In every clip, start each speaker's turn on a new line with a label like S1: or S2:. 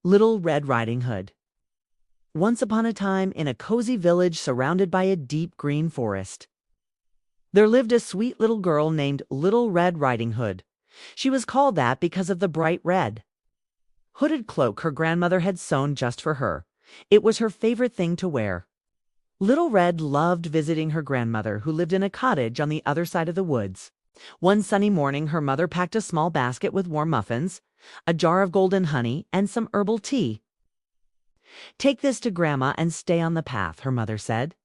S1: Little Red Riding Hood. Once upon a time, in a cozy village surrounded by a deep green forest, there lived a sweet little girl named Little Red Riding Hood. She was called that because of the bright red hooded cloak her grandmother had sewn just for her. It was her favorite thing to wear. Little Red loved visiting her grandmother, who lived in a cottage on the other side of the woods. One sunny morning, her mother packed a small basket with warm muffins, a jar of golden honey, and some herbal tea. "Take this to Grandma and stay on the path," her mother said.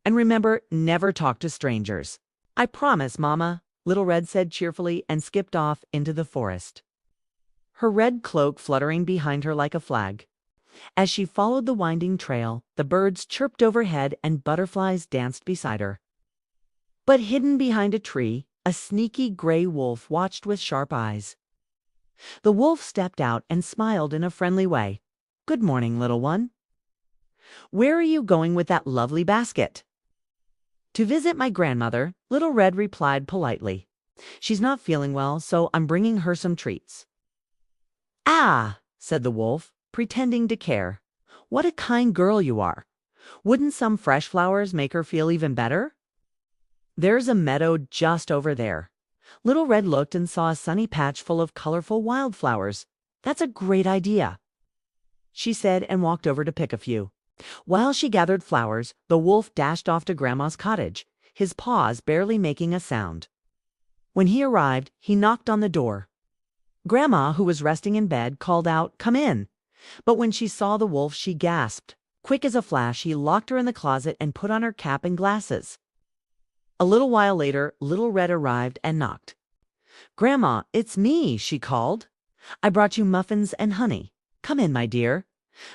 S1: "And remember, never talk to strangers." "I promise, Mama," Little Red said cheerfully and skipped off into the forest, her red cloak fluttering behind her like a flag. As she followed the winding trail, the birds chirped overhead and butterflies danced beside her. But hidden behind a tree, a sneaky gray wolf watched with sharp eyes. The wolf stepped out and smiled in a friendly way. "Good morning, little one. Where are you going with that lovely basket?" "To visit my grandmother," Little Red replied politely. "She's not feeling well, so I'm bringing her some treats." "Ah," said the wolf, pretending to care. "What a kind girl you are. Wouldn't some fresh flowers make her feel even better?" "There's a meadow just over there." Little Red looked and saw a sunny patch full of colorful wildflowers. "That's a great idea," she said, and walked over to pick a few. While she gathered flowers, the wolf dashed off to Grandma's cottage, his paws barely making a sound. When he arrived, he knocked on the door. Grandma, who was resting in bed, called out, "Come in." But when she saw the wolf, she gasped. Quick as a flash, he locked her in the closet and put on her cap and glasses. A little while later, Little Red arrived and knocked. "Grandma, it's me," she called. "I brought you muffins and honey. Come in, my dear,"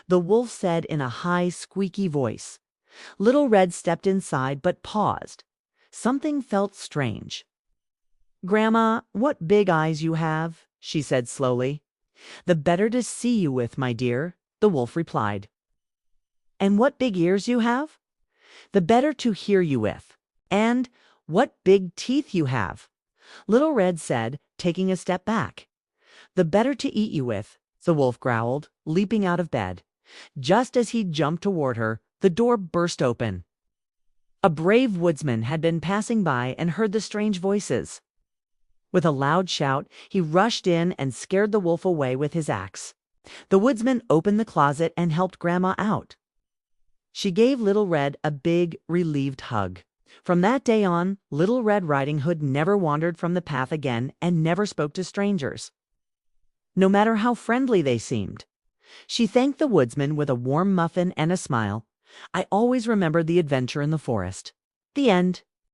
S1: the wolf said in a high, squeaky voice. Little Red stepped inside but paused. Something felt strange. "Grandma, what big eyes you have," she said slowly. "The better to see you with, my dear," the wolf replied. "And what big ears you have?" "The better to hear you with." "And what big teeth you have," Little Red said, taking a step back. "The better to eat you with," the wolf growled, leaping out of bed. Just as he jumped toward her, the door burst open. A brave woodsman had been passing by and heard the strange voices. With a loud shout, he rushed in and scared the wolf away with his axe. The woodsman opened the closet and helped Grandma out. She gave Little Red a big, relieved hug. From that day on, Little Red Riding Hood never wandered from the path again and never spoke to strangers, no matter how friendly they seemed. She thanked the woodsman with a warm muffin and a smile. "I always remember the adventure in the forest." The end.